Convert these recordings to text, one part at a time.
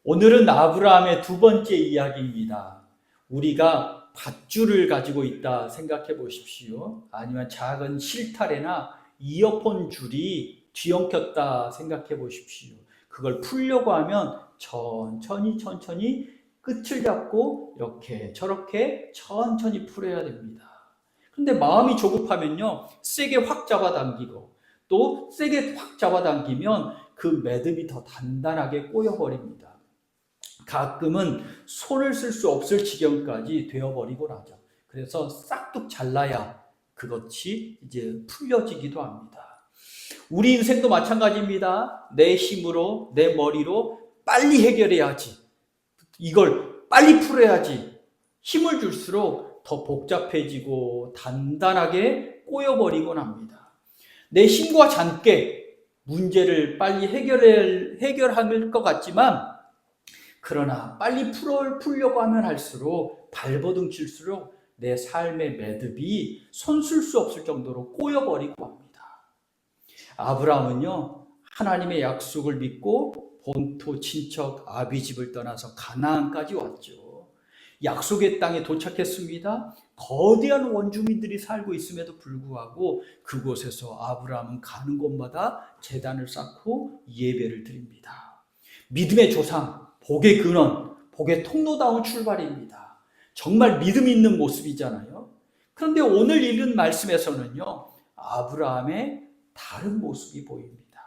오늘은 아브라함의 두 번째 이야기입니다. 우리가 밧줄을 가지고 있다 생각해 보십시오. 아니면 작은 실타래나 이어폰 줄이 뒤엉켰다 생각해 보십시오. 그걸 풀려고 하면 천천히 끝을 잡고 이렇게 저렇게 천천히 풀어야 됩니다. 근데 마음이 조급하면요, 세게 확 잡아당기고 또 세게 확 잡아당기면 그 매듭이 더 단단하게 꼬여버립니다. 가끔은 손을 쓸 수 없을 지경까지 되어버리고 나죠. 그래서 싹둑 잘라야 그것이 이제 풀려지기도 합니다. 우리 인생도 마찬가지입니다. 내 힘으로, 내 머리로 빨리 해결해야지, 이걸 빨리 풀어야지 힘을 줄수록 더 복잡해지고 단단하게 꼬여버리곤 합니다. 내 힘과 잔께 문제를 빨리 해결할 것 같지만, 그러나 빨리 풀려고 하면 할수록 발버둥 칠수록 내 삶의 매듭이 손 쓸 수 없을 정도로 꼬여버리고 합니다. 아브라함은요, 하나님의 약속을 믿고 본토 친척 아비집을 떠나서 가나안까지 왔죠. 약속의 땅에 도착했습니다. 거대한 원주민들이 살고 있음에도 불구하고 그곳에서 아브라함은 가는 곳마다 제단을 쌓고 예배를 드립니다. 믿음의 조상, 복의 근원, 복의 통로다운 출발입니다. 정말 믿음 있는 모습이잖아요. 그런데 오늘 읽은 말씀에서는요, 아브라함의 다른 모습이 보입니다.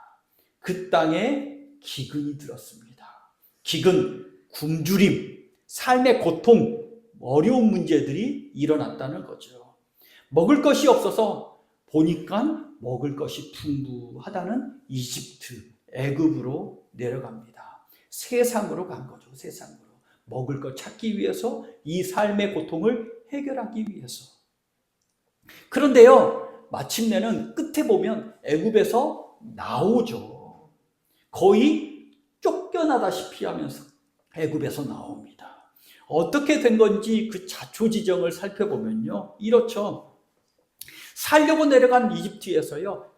그 땅에 기근이 들었습니다. 기근, 굶주림, 삶의 고통, 어려운 문제들이 일어났다는 거죠. 먹을 것이 없어서 보니까 먹을 것이 풍부하다는 이집트, 애굽으로 내려갑니다. 세상으로 간 거죠. 세상으로. 먹을 것 찾기 위해서, 이 삶의 고통을 해결하기 위해서. 그런데요, 마침내는 끝에 보면 애굽에서 나오죠. 거의 쫓겨나다시피 하면서 애굽에서 나옵니다. 어떻게 된 건지 그 자초지정을 살펴보면요, 이렇죠. 살려고 내려간 이집트에서요,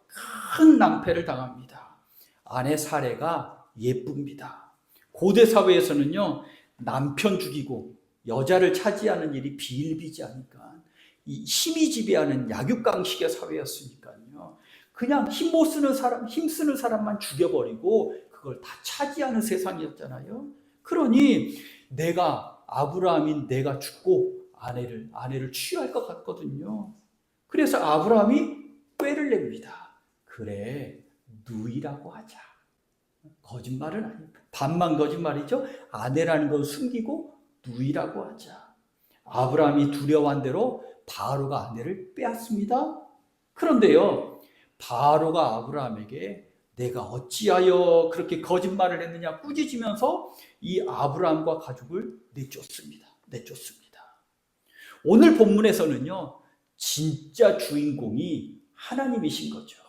큰 낭패를 당합니다. 아내 사레가 예쁩니다. 고대 사회에서는요, 남편 죽이고 여자를 차지하는 일이 비일비재하니까 이 힘이 지배하는 약육강식의 사회였으니까요, 그냥 힘 쓰는 사람만 죽여버리고 그걸 다 차지하는 세상이었잖아요. 그러니 아브라함인 내가 죽고 아내를 취할 것 같거든요. 그래서 아브라함이 꾀를 냅니다. 그래, 누이라고 하자. 거짓말은 아닙니다. 반만 거짓말이죠. 아내라는 건 숨기고 누이라고 하자. 아브라함이 두려워한 대로 바로가 아내를 빼앗습니다. 그런데요, 바로가 아브라함에게 내가 어찌하여 그렇게 거짓말을 했느냐 꾸짖으면서 이 아브라함과 가족을 내쫓습니다. 오늘 본문에서는요, 진짜 주인공이 하나님이신 거죠.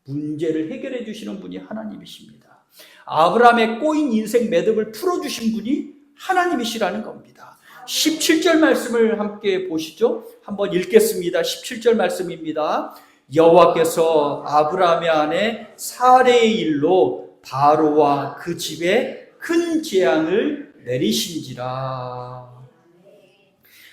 문제를 해결해 주시는 분이 하나님이십니다. 아브라함의 꼬인 인생 매듭을 풀어주신 분이 하나님이시라는 겁니다. 17절 말씀을 함께 보시죠. 한번 읽겠습니다. 17절 말씀입니다. 여호와께서 아브라함의 아내 사레의 일로 바로와 그 집에 큰 재앙을 내리신지라.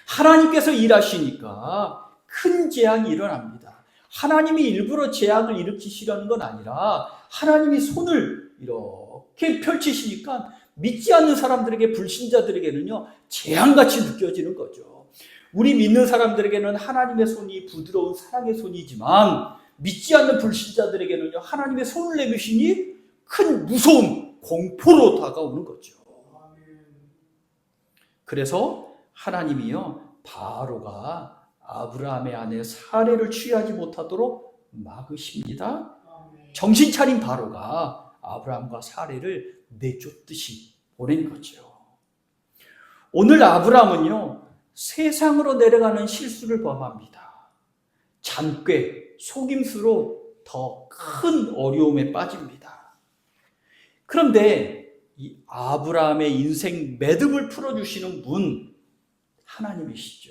하나님께서 일하시니까 큰 재앙이 일어납니다. 하나님이 일부러 재앙을 일으키시려는 건 아니라 하나님이 손을 이렇게 펼치시니까 믿지 않는 사람들에게, 불신자들에게는요, 재앙같이 느껴지는 거죠. 우리 믿는 사람들에게는 하나님의 손이 부드러운 사랑의 손이지만 믿지 않는 불신자들에게는요, 하나님의 손을 내미시니 큰 무서운 공포로 다가오는 거죠. 그래서 하나님이요, 바로가 아브라함의 아내 사레를 취하지 못하도록 막으십니다. 정신 차린 바로가 아브라함과 사레를 내쫓듯이 보낸 거죠. 오늘 아브라함은요, 세상으로 내려가는 실수를 범합니다. 잔꾀, 속임수로 더 큰 어려움에 빠집니다. 그런데 이 아브라함의 인생 매듭을 풀어주시는 분, 하나님이시죠.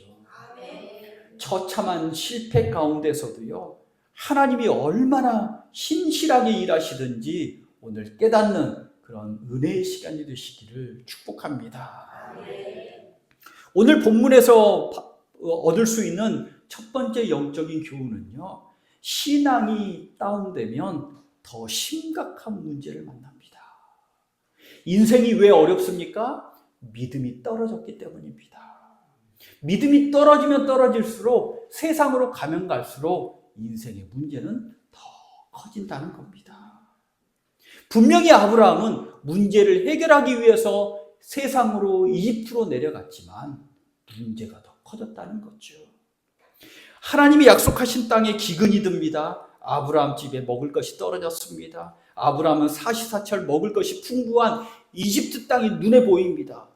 처참한 실패 가운데서도요, 하나님이 얼마나 신실하게 일하시든지 오늘 깨닫는 그런 은혜의 시간이 되시기를 축복합니다. 오늘 본문에서 얻을 수 있는 첫 번째 영적인 교훈은요, 신앙이 다운되면 더 심각한 문제를 만납니다. 인생이 왜 어렵습니까? 믿음이 떨어졌기 때문입니다. 믿음이 떨어지면 떨어질수록, 세상으로 가면 갈수록 인생의 문제는 더 커진다는 겁니다. 분명히 아브라함은 문제를 해결하기 위해서 세상으로 이집트로 내려갔지만 문제가 더 커졌다는 거죠. 하나님이 약속하신 땅에 기근이 듭니다. 아브라함 집에 먹을 것이 떨어졌습니다. 아브라함은 사시사철 먹을 것이 풍부한 이집트 땅이 눈에 보입니다.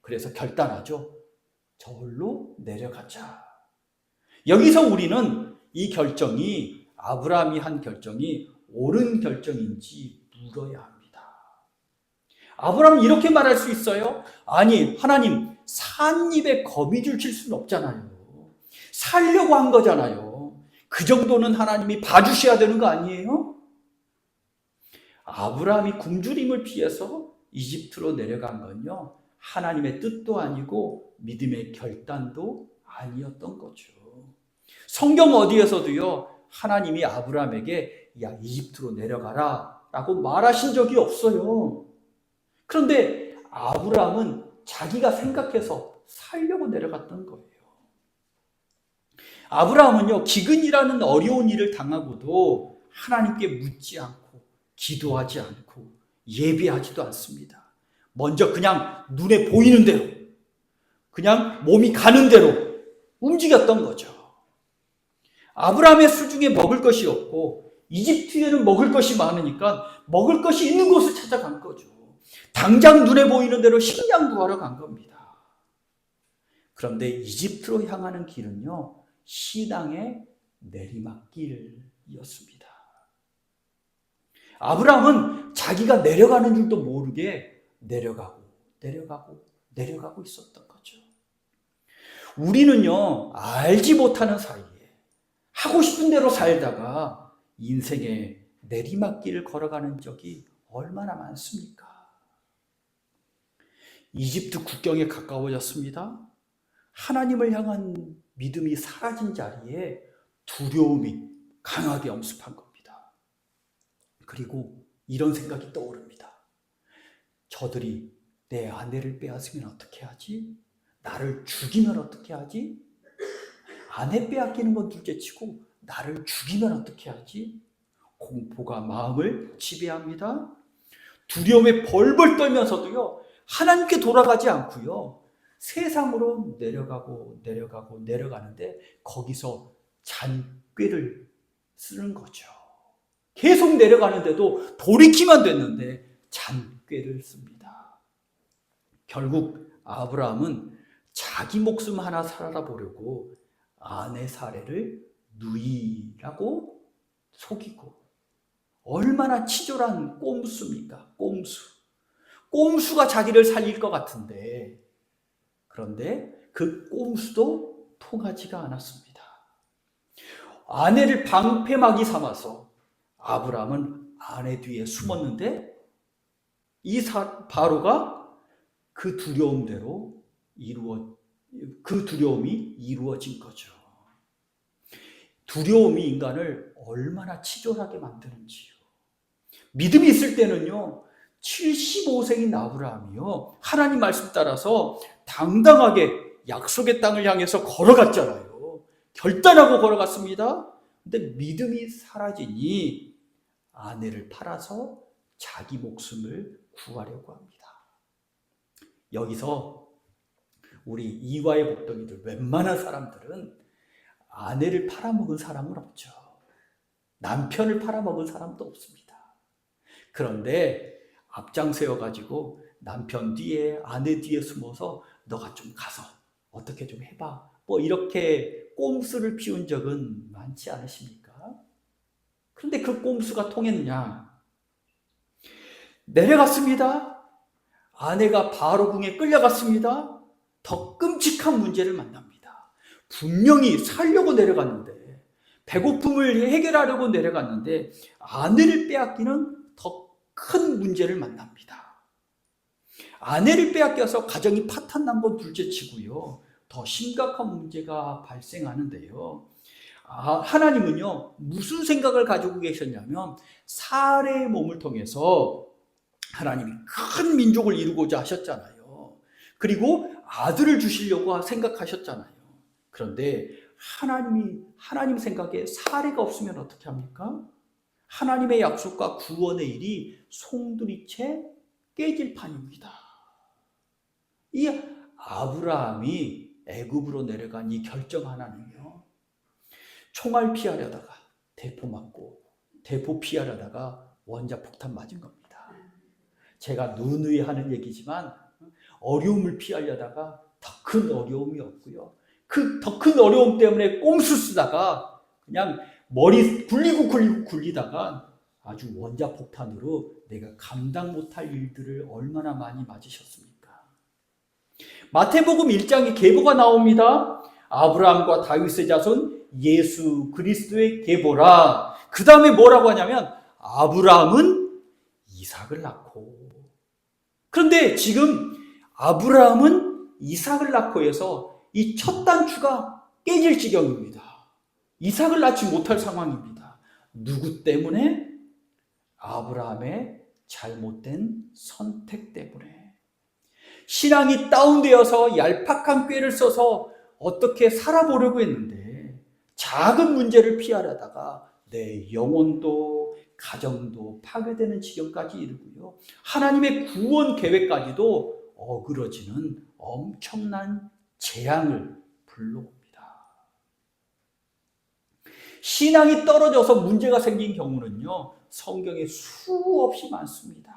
그래서 결단하죠. 저울로 내려가자. 여기서 우리는 이 결정이, 아브라함이 한 결정이 옳은 결정인지 물어야 합니다. 아브라함은 이렇게 말할 수 있어요. 아니, 하나님, 산 입에 거미줄 칠 수는 없잖아요. 살려고 한 거잖아요. 그 정도는 하나님이 봐주셔야 되는 거 아니에요? 아브라함이 굶주림을 피해서 이집트로 내려간 건요, 하나님의 뜻도 아니고 믿음의 결단도 아니었던 거죠. 성경 어디에서도요, 하나님이 아브라함에게 야, 이집트로 내려가라 라고 말하신 적이 없어요. 그런데 아브라함은 자기가 생각해서 살려고 내려갔던 거예요. 아브라함은요, 기근이라는 어려운 일을 당하고도 하나님께 묻지 않고 기도하지 않고 예배하지도 않습니다. 먼저 그냥 눈에 보이는 대로, 그냥 몸이 가는 대로 움직였던 거죠. 아브라함의 수중에 먹을 것이 없고 이집트에는 먹을 것이 많으니까 먹을 것이 있는 곳을 찾아간 거죠. 당장 눈에 보이는 대로 식량 구하러 간 겁니다. 그런데 이집트로 향하는 길은요, 신앙의 내리막길이었습니다. 아브라함은 자기가 내려가는 줄도 모르게 내려가고 있었던 거죠. 우리는요, 알지 못하는 사이에 하고 싶은 대로 살다가 인생의 내리막길을 걸어가는 적이 얼마나 많습니까? 이집트 국경에 가까워졌습니다. 하나님을 향한 믿음이 사라진 자리에 두려움이 강하게 엄습한 겁니다. 그리고 이런 생각이 떠오릅니다. 저들이 내 아내를 빼앗으면 어떻게 하지? 나를 죽이면 어떻게 하지? 아내 빼앗기는 건 둘째치고 나를 죽이면 어떻게 하지? 공포가 마음을 지배합니다. 두려움에 벌벌 떨면서도요, 하나님께 돌아가지 않고요, 세상으로 내려가는데 거기서 잔꾀를 쓰는 거죠. 계속 내려가는데도 돌이키면 됐는데 잔꾀를 씁니다. 결국 아브라함은 자기 목숨 하나 살아보려고 아내 사례를 누이라고 속이고, 얼마나 치졸한 꼼수입니까? 꼼수가 자기를 살릴 것 같은데, 그런데 그 꼼수도 통하지가 않았습니다. 아내를 방패막이 삼아서 아브라함은 아내 뒤에 숨었는데 이 바로가 그 두려움이 이루어진 거죠. 두려움이 인간을 얼마나 치졸하게 만드는지요. 믿음이 있을 때는요, 75세인 아브라함이요, 하나님 말씀 따라서 당당하게 약속의 땅을 향해서 걸어갔잖아요. 결단하고 걸어갔습니다. 근데 믿음이 사라지니 아내를 팔아서 자기 목숨을 구하려고 합니다. 여기서 우리 이화의 복덩이들 웬만한 사람들은 아내를 팔아먹은 사람은 없죠. 남편을 팔아먹은 사람도 없습니다. 그런데 앞장세워가지고 남편 뒤에, 아내 뒤에 숨어서 너가 좀 가서 어떻게 좀 해봐, 뭐 이렇게 꼼수를 피운 적은 많지 않으십니까? 그런데 그 꼼수가 통했느냐? 내려갔습니다. 아내가 바로궁에 끌려갔습니다. 더 끔찍한 문제를 만납니다. 분명히 살려고 내려갔는데, 배고픔을 해결하려고 내려갔는데 아내를 빼앗기는 더 큰 문제를 만납니다. 아내를 빼앗겨서 가정이 파탄난 건 둘째치고요. 더 심각한 문제가 발생하는데요. 하나님은요, 무슨 생각을 가지고 계셨냐면, 사례의 몸을 통해서 하나님이 큰 민족을 이루고자 하셨잖아요. 그리고 아들을 주시려고 생각하셨잖아요. 그런데 하나님 생각에 사례가 없으면 어떻게 합니까? 하나님의 약속과 구원의 일이 송두리째 깨질 판입니다. 이 아브라함이 애굽으로 내려간 이 결정 하나는요, 총알 피하려다가 대포 맞고, 대포 피하려다가 원자폭탄 맞은 겁니다. 제가 누누이 하는 얘기지만 어려움을 피하려다가 더 큰 어려움이 없고요. 그 더 큰 어려움 때문에 꼼수 쓰다가 그냥 머리 굴리다가 아주 원자폭탄으로 내가 감당 못할 일들을 얼마나 많이 맞으셨습니까? 마태복음 1장에 계보가 나옵니다. 아브라함과 다윗의 자손 예수 그리스도의 계보라. 그 다음에 뭐라고 하냐면 아브라함은 이삭을 낳고. 그런데 지금 아브라함은 이삭을 낳고 해서 이 첫 단추가 깨질 지경입니다. 이삭을 낳지 못할 상황입니다. 누구 때문에? 아브라함의 잘못된 선택 때문에. 신앙이 다운되어서 얄팍한 꾀를 써서 어떻게 살아보려고 했는데 작은 문제를 피하려다가 내 영혼도 가정도 파괴되는 지경까지 이르고요. 하나님의 구원 계획까지도 어그러지는 엄청난 재앙을 불러옵니다. 신앙이 떨어져서 문제가 생긴 경우는요, 성경에 수없이 많습니다.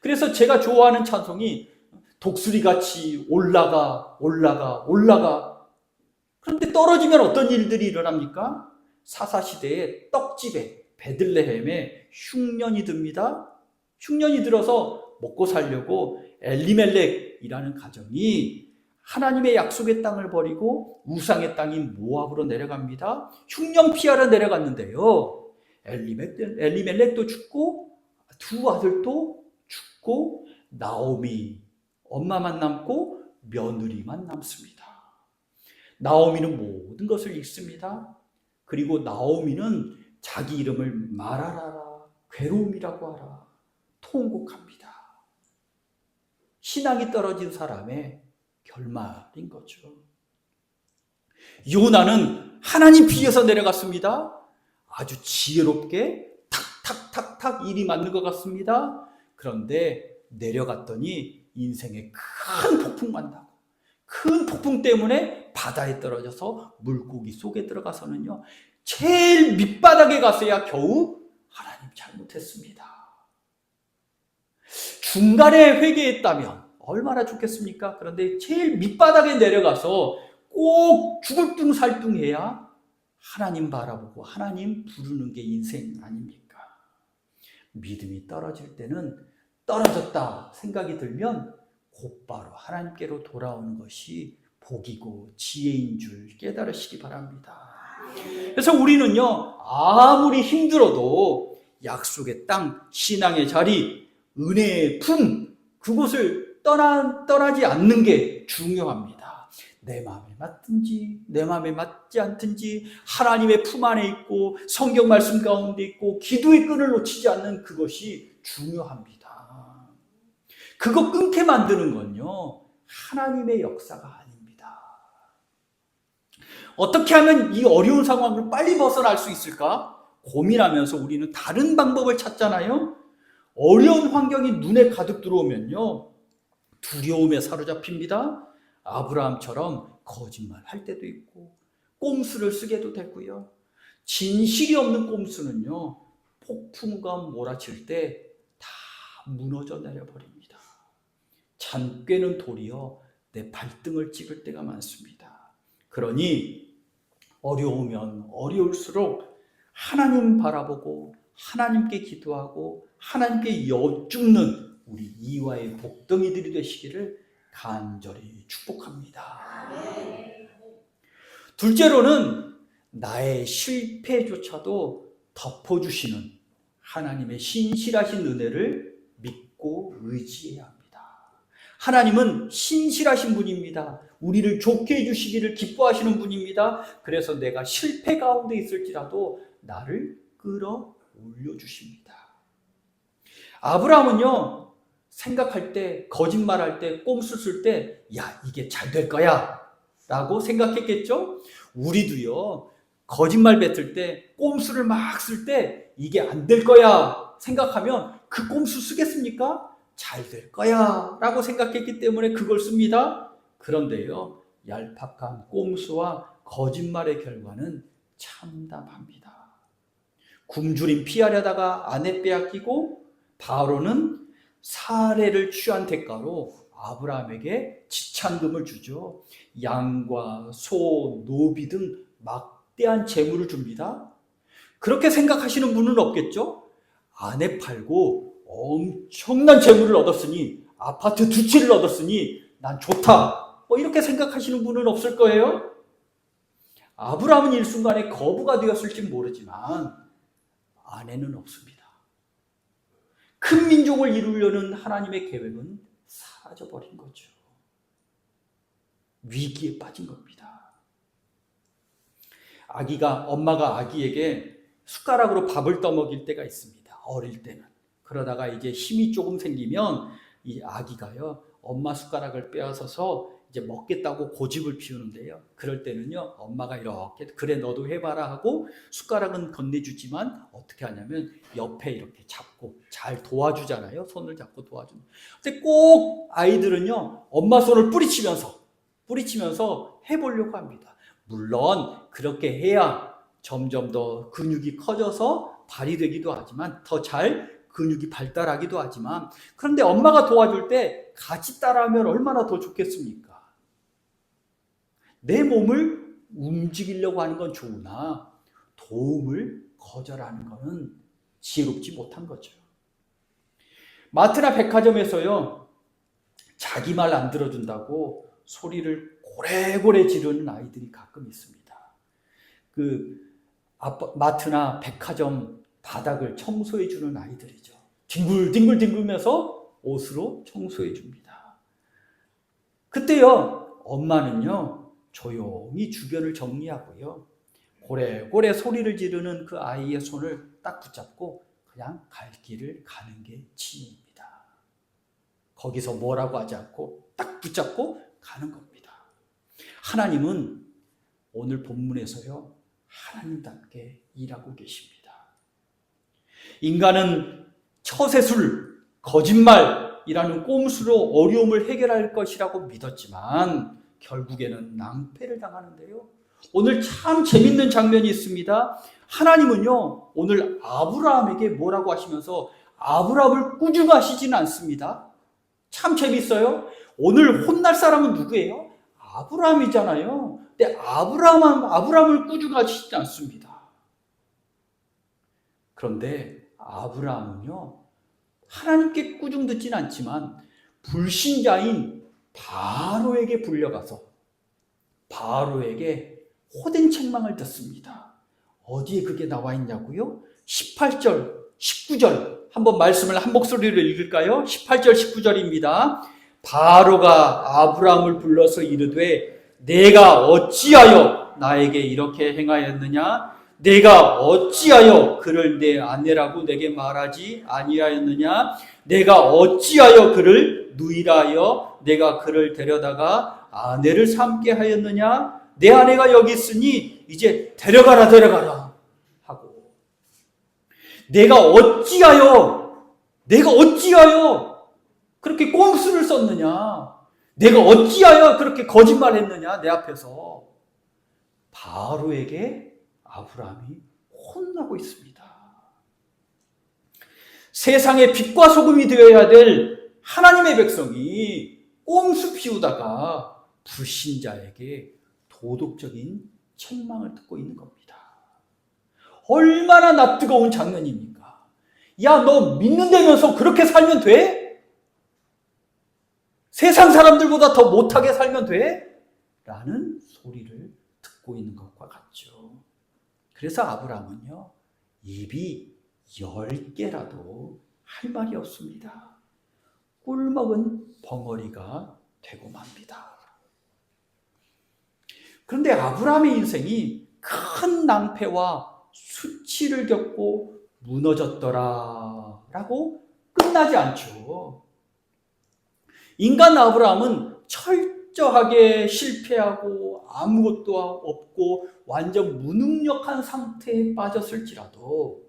그래서 제가 좋아하는 찬송이 독수리같이 올라가. 그런데 떨어지면 어떤 일들이 일어납니까? 사사시대에 떡집에 베들레헴에 흉년이 듭니다. 흉년이 들어서 먹고 살려고 엘리멜렉이라는 가정이 하나님의 약속의 땅을 버리고 우상의 땅인 모압으로 내려갑니다. 흉년 피하러 내려갔는데요, 엘리멜렉도 죽고 두 아들도 죽고 나오미 엄마만 남고 며느리만 남습니다. 나오미는 모든 것을 잃습니다. 그리고 나오미는 자기 이름을 마라라라, 괴로움이라고 하라, 통곡합니다. 신앙이 떨어진 사람의 결말인 거죠. 요나는 하나님 비에서 내려갔습니다. 아주 지혜롭게 탁탁탁탁 일이 맞는 것 같습니다. 그런데 내려갔더니 인생에 큰 폭풍 만나고, 큰 폭풍 때문에 바다에 떨어져서 물고기 속에 들어가서는요, 제일 밑바닥에 가서야 겨우 하나님 잘못했습니다. 중간에 회개했다면 얼마나 좋겠습니까? 그런데 제일 밑바닥에 내려가서 꼭 죽을 둥 살 둥 해야 하나님 바라보고 하나님 부르는 게 인생 아닙니까? 믿음이 떨어질 때는 떨어졌다 생각이 들면 곧바로 하나님께로 돌아오는 것이 복이고 지혜인 줄 깨달으시기 바랍니다. 그래서 우리는요, 아무리 힘들어도 약속의 땅, 신앙의 자리, 은혜의 품, 그곳을 떠나지 않는 게 중요합니다. 내 마음에 맞든지 내 마음에 맞지 않든지 하나님의 품 안에 있고 성경 말씀 가운데 있고 기도의 끈을 놓치지 않는 그것이 중요합니다. 그거 끊게 만드는 건요, 하나님의 역사가 아닙니다. 어떻게 하면 이 어려운 상황을 빨리 벗어날 수 있을까? 고민하면서 우리는 다른 방법을 찾잖아요. 어려운 환경이 눈에 가득 들어오면요, 두려움에 사로잡힙니다. 아브라함처럼 거짓말할 때도 있고 꼼수를 쓰게도 되고요. 진실이 없는 꼼수는요, 폭풍과 몰아칠 때 다 무너져 내려버립니다. 잔꾀는 도리어 내 발등을 찍을 때가 많습니다. 그러니 어려우면 어려울수록 하나님 바라보고 하나님께 기도하고 하나님께 여쭙는 우리 이와의 복덩이들이 되시기를 간절히 축복합니다. 둘째로는 나의 실패조차도 덮어주시는 하나님의 신실하신 은혜를 믿고 의지해야 합니다. 하나님은 신실하신 분입니다. 우리를 좋게 해주시기를 기뻐하시는 분입니다. 그래서 내가 실패 가운데 있을지라도 나를 끌어올려 주십니다. 아브라함은요, 생각할 때, 거짓말할 때, 꼼수 쓸 때, 야, 이게 잘 될 거야 라고 생각했겠죠? 우리도요, 거짓말 뱉을 때, 꼼수를 막 쓸 때, 이게 안 될 거야 생각하면 그 꼼수 쓰겠습니까? 잘 될 거야 라고 생각했기 때문에 그걸 씁니다. 그런데요, 얄팍한 꼼수와 거짓말의 결과는 참담합니다. 굶주림 피하려다가 아내 빼앗기고, 바로는 살해를 취한 대가로 아브라함에게 지참금을 주죠. 양과 소, 노비 등 막대한 재물을 줍니다. 그렇게 생각하시는 분은 없겠죠? 아내 팔고 엄청난 재물을 얻었으니, 아파트 2채를 얻었으니 난 좋다, 이렇게 생각하시는 분은 없을 거예요. 아브라함은 일순간에 거부가 되었을지 모르지만 아내는 없습니다. 큰 민족을 이루려는 하나님의 계획은 사라져버린 거죠. 위기에 빠진 겁니다. 엄마가 아기에게 숟가락으로 밥을 떠먹일 때가 있습니다. 어릴 때는. 그러다가 이제 힘이 조금 생기면 이 아기가요, 엄마 숟가락을 빼앗아서 이제 먹겠다고 고집을 피우는데요. 그럴 때는요, 엄마가 이렇게, 그래 너도 해봐라 하고 숟가락은 건네주지만 어떻게 하냐면 옆에 이렇게 잡고 잘 도와주잖아요. 손을 잡고 도와주는. 근데 꼭 아이들은요, 엄마 손을 뿌리치면서 해보려고 합니다. 물론 그렇게 해야 점점 더 근육이 커져서 발휘되기도 하지만, 더 잘 근육이 발달하기도 하지만, 그런데 엄마가 도와줄 때 같이 따라하면 얼마나 더 좋겠습니까? 내 몸을 움직이려고 하는 건 좋으나 도움을 거절하는 것은 지혜롭지 못한 거죠. 마트나 백화점에서요, 자기 말 안 들어준다고 소리를 고래고래 지르는 아이들이 가끔 있습니다. 마트나 백화점 바닥을 청소해 주는 아이들이죠. 뒹굴뒹굴면서 옷으로 청소해 줍니다. 그때요, 엄마는요, 조용히 주변을 정리하고요, 고래고래 소리를 지르는 그 아이의 손을 딱 붙잡고 그냥 갈 길을 가는 게 지혜입니다. 거기서 뭐라고 하지 않고 딱 붙잡고 가는 겁니다. 하나님은 오늘 본문에서요, 하나님답게 일하고 계십니다. 인간은 처세술, 거짓말이라는 꼼수로 어려움을 해결할 것이라고 믿었지만 결국에는 낭패를 당하는데요. 오늘 참 재밌는 장면이 있습니다. 하나님은요, 오늘 아브라함에게 뭐라고 하시면서 아브라함을 꾸중하시지는 않습니다. 참 재밌어요. 오늘 혼날 사람은 누구예요? 아브라함이잖아요. 근데 아브라함을 꾸중하시지 않습니다. 그런데 아브라함은요, 하나님께 꾸중 듣지는 않지만 불신자인 바로에게 불려가서 바로에게 호된 책망을 듣습니다. 어디에 그게 나와 있냐고요? 18절, 19절 한번 말씀을 한 목소리로 읽을까요? 18절, 19절입니다. 바로가 아브라함을 불러서 이르되 내가 어찌하여 나에게 이렇게 행하였느냐? 내가 어찌하여 그를 내 아내라고 내게 말하지 아니하였느냐? 내가 어찌하여 그를 누이라하여 내가 그를 데려다가 아내를 삼게 하였느냐? 내 아내가 여기 있으니 이제 데려가라 하고, 내가 어찌하여 그렇게 꼼수를 썼느냐? 내가 어찌하여 그렇게 거짓말했느냐? 내 앞에서. 바로에게 아브라함이 혼나고 있습니다. 세상의 빛과 소금이 되어야 될 하나님의 백성이 꼼수 피우다가 불신자에게 도덕적인 책망을 듣고 있는 겁니다. 얼마나 낯뜨거운 장면입니까? 야, 너 믿는다면서 그렇게 살면 돼? 세상 사람들보다 더 못하게 살면 돼? 라는 소리를 듣고 있는 것과 같죠. 그래서 아브라함은요, 입이 10개라도 할 말이 없습니다. 꿀먹은 벙어리가 되고 맙니다. 그런데 아브라함의 인생이 큰 낭패와 수치를 겪고 무너졌더라 라고 끝나지 않죠. 인간 아브라함은 철저하게 실패하고 아무것도 없고 완전 무능력한 상태에 빠졌을지라도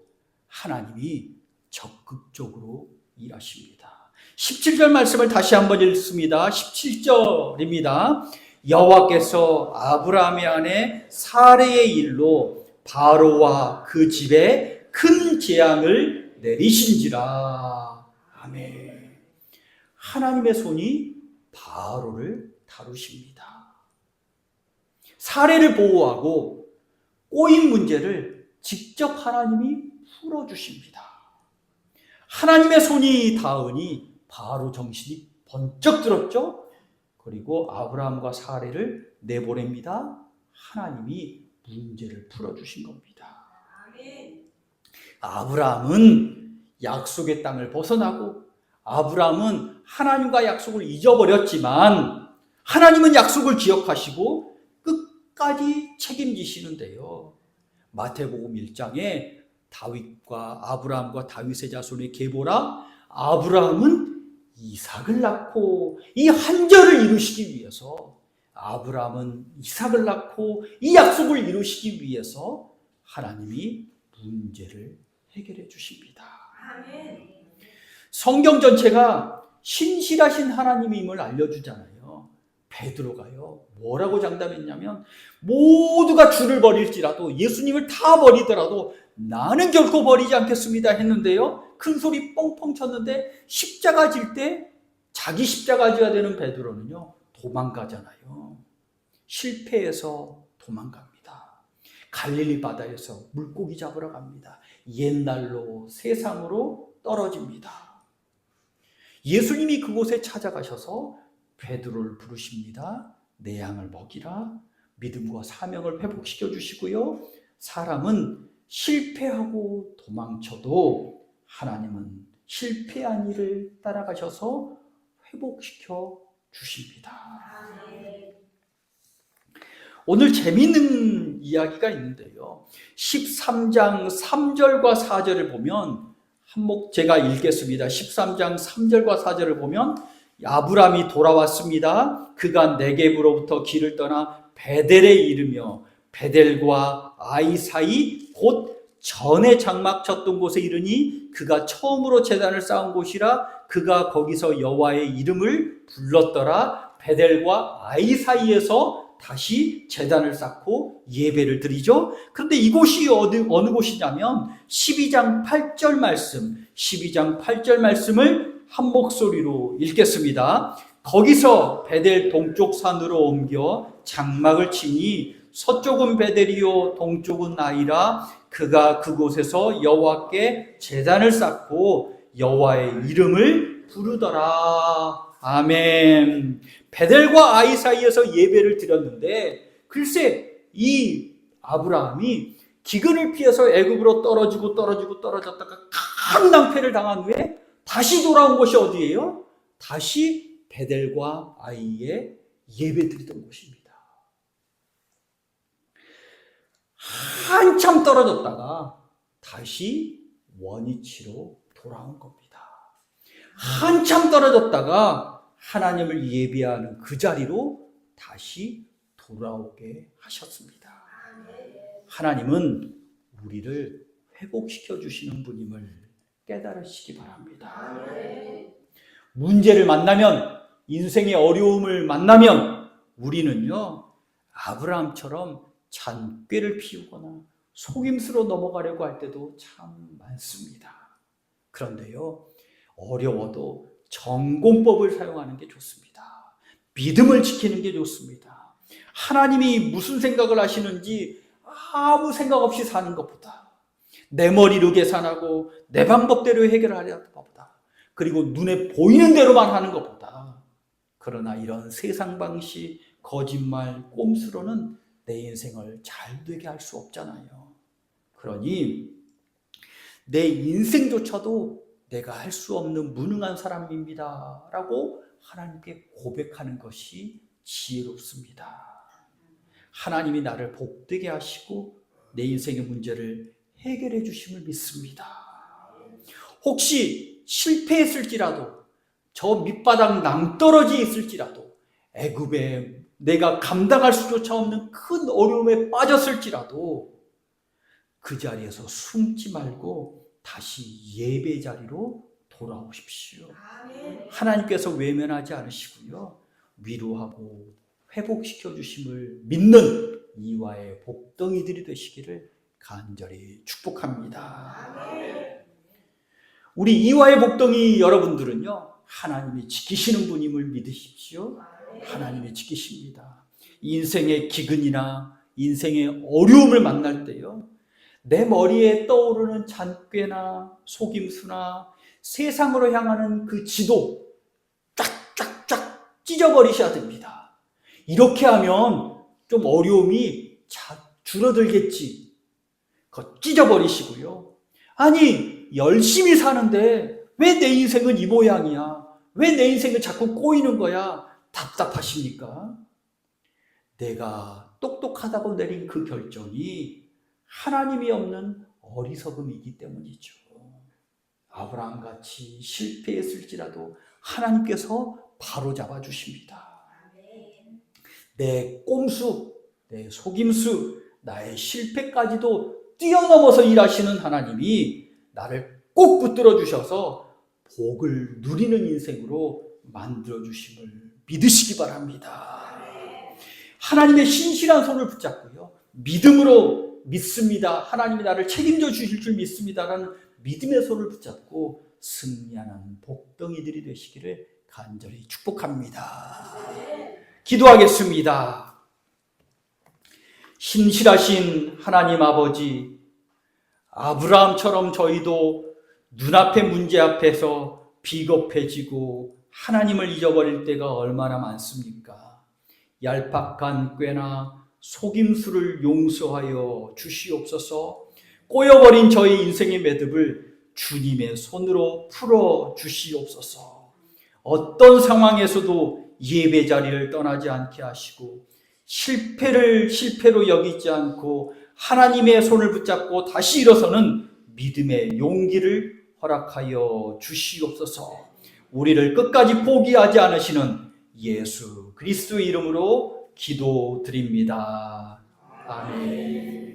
하나님이 적극적으로 일하십니다. 17절 말씀을 다시 한번 읽습니다. 17절입니다. 여호와께서 아브라함의 아내 사레의 일로 바로와 그 집에 큰 재앙을 내리신지라. 아멘. 하나님의 손이 바로를 다루십니다. 사레를 보호하고 꼬인 문제를 직접 하나님이 풀어주십니다. 하나님의 손이 닿으니 바로 정신이 번쩍 들었죠. 그리고 아브라함과 사레를 내보냅니다. 하나님이 문제를 풀어주신 겁니다. 아브라함은 약속의 땅을 벗어나고 아브라함은 하나님과 약속을 잊어버렸지만 하나님은 약속을 기억하시고 끝까지 책임지시는데요. 마태복음 1장에 다윗과 아브라함과 다윗의 자손의 계보라 아브라함은 이삭을 낳고 이 한절을 이루시기 위해서 아브라함은 이삭을 낳고 이 약속을 이루시기 위해서 하나님이 문제를 해결해 주십니다. 아멘. 성경 전체가 신실하신 하나님임을 알려주잖아요. 베드로가요 뭐라고 장담했냐면 모두가 주를 버릴지라도 예수님을 다 버리더라도 나는 결코 버리지 않겠습니다 했는데요. 큰 소리 뻥뻥 쳤는데 십자가 질 때 자기 십자가 져야 되는 베드로는요 도망가잖아요. 실패해서 도망갑니다. 갈릴리 바다에서 물고기 잡으러 갑니다. 옛날로 세상으로 떨어집니다. 예수님이 그곳에 찾아가셔서 베드로를 부르십니다. 내 양을 먹이라. 믿음과 사명을 회복시켜 주시고요. 사람은 실패하고 도망쳐도 하나님은 실패한 일을 따라가셔서 회복시켜 주십니다. 오늘 재미있는 이야기가 있는데요. 13장 3절과 4절을 보면 한목 제가 읽겠습니다. 13장 3절과 4절을 보면 아브람이 돌아왔습니다. 그가 네겝으로부터 길을 떠나 베델에 이르며 베델과 아이 사이 곧 전에 장막 쳤던 곳에 이르니 그가 처음으로 제단을 쌓은 곳이라 그가 거기서 여호와의 이름을 불렀더라. 베델과 아이 사이에서 다시 제단을 쌓고 예배를 드리죠. 그런데 이곳이 어느 곳이냐면 12장 8절 말씀, 12장 8절 말씀을 한 목소리로 읽겠습니다. 거기서 베델 동쪽 산으로 옮겨 장막을 치니 서쪽은 베델이요 동쪽은 아이라 그가 그곳에서 여호와께 제단을 쌓고 여호와의 이름을 부르더라. 아멘. 베델과 아이 사이에서 예배를 드렸는데 글쎄 이 아브라함이 기근을 피해서 애굽으로 떨어졌다가 큰 낭패를 당한 후에 다시 돌아온 곳이 어디예요? 다시 베델과 아이의 예배 드리던 곳입니다. 한참 떨어졌다가 다시 원위치로 돌아온 겁니다. 한참 떨어졌다가 하나님을 예배하는 그 자리로 다시 돌아오게 하셨습니다. 하나님은 우리를 회복시켜 주시는 분임을 깨달으시기 바랍니다. 문제를 만나면, 인생의 어려움을 만나면 우리는요 아브라함처럼 잔꾀를 피우거나 속임수로 넘어가려고 할 때도 참 많습니다. 그런데요 어려워도 전공법을 사용하는 게 좋습니다. 믿음을 지키는 게 좋습니다. 하나님이 무슨 생각을 하시는지 아무 생각 없이 사는 것보다, 내 머리로 계산하고 내 방법대로 해결하려는 것보다, 그리고 눈에 보이는 대로만 하는 것보다, 그러나 이런 세상 방식, 거짓말, 꼼수로는 내 인생을 잘 되게 할 수 없잖아요. 그러니 내 인생조차도 내가 할 수 없는 무능한 사람입니다 라고 하나님께 고백하는 것이 지혜롭습니다. 하나님이 나를 복되게 하시고 내 인생의 문제를 해결해 주심을 믿습니다. 혹시 실패했을지라도, 저 밑바닥 낭떠러지 있을지라도, 애굽에 내가 감당할 수조차 없는 큰 어려움에 빠졌을지라도 그 자리에서 숨지 말고 다시 예배 자리로 돌아오십시오. 하나님께서 외면하지 않으시고요, 위로하고 회복시켜 주심을 믿는 이와의 복덩이들이 되시기를 간절히 축복합니다. 우리 이와의 복덩이 여러분들은요, 하나님이 지키시는 분임을 믿으십시오. 하나님이 지키십니다. 인생의 기근이나 인생의 어려움을 만날 때요, 내 머리에 떠오르는 잔꾀나 속임수나 세상으로 향하는 그 지도 쫙쫙쫙 찢어버리셔야 됩니다. 이렇게 하면 좀 어려움이 줄어들겠지. 그거 찢어버리시고요. 아니, 열심히 사는데 왜 내 인생은 이 모양이야? 왜 내 인생은 자꾸 꼬이는 거야? 답답하십니까? 내가 똑똑하다고 내린 그 결정이 하나님이 없는 어리석음이기 때문이죠. 아브라함같이 실패했을지라도 하나님께서 바로잡아 주십니다. 내 꼼수, 내 속임수, 나의 실패까지도 뛰어넘어서 일하시는 하나님이 나를 꼭 붙들어 주셔서 복을 누리는 인생으로 만들어 주심을 믿으시기 바랍니다. 하나님의 신실한 손을 붙잡고요, 믿음으로 믿습니다, 하나님이 나를 책임져 주실 줄 믿습니다라는 믿음의 손을 붙잡고 승리하는 복덩이들이 되시기를 간절히 축복합니다. 기도하겠습니다. 신실하신 하나님 아버지, 아브라함처럼 저희도 눈앞의 문제 앞에서 비겁해지고 하나님을 잊어버릴 때가 얼마나 많습니까? 얄팍한 꾀나 속임수를 용서하여 주시옵소서. 꼬여버린 저희 인생의 매듭을 주님의 손으로 풀어 주시옵소서. 어떤 상황에서도 예배 자리를 떠나지 않게 하시고 실패를 실패로 여기지 않고 하나님의 손을 붙잡고 다시 일어서는 믿음의 용기를 허락하여 주시옵소서. 우리를 끝까지 포기하지 않으시는 예수 그리스도의 이름으로 기도드립니다. 아멘.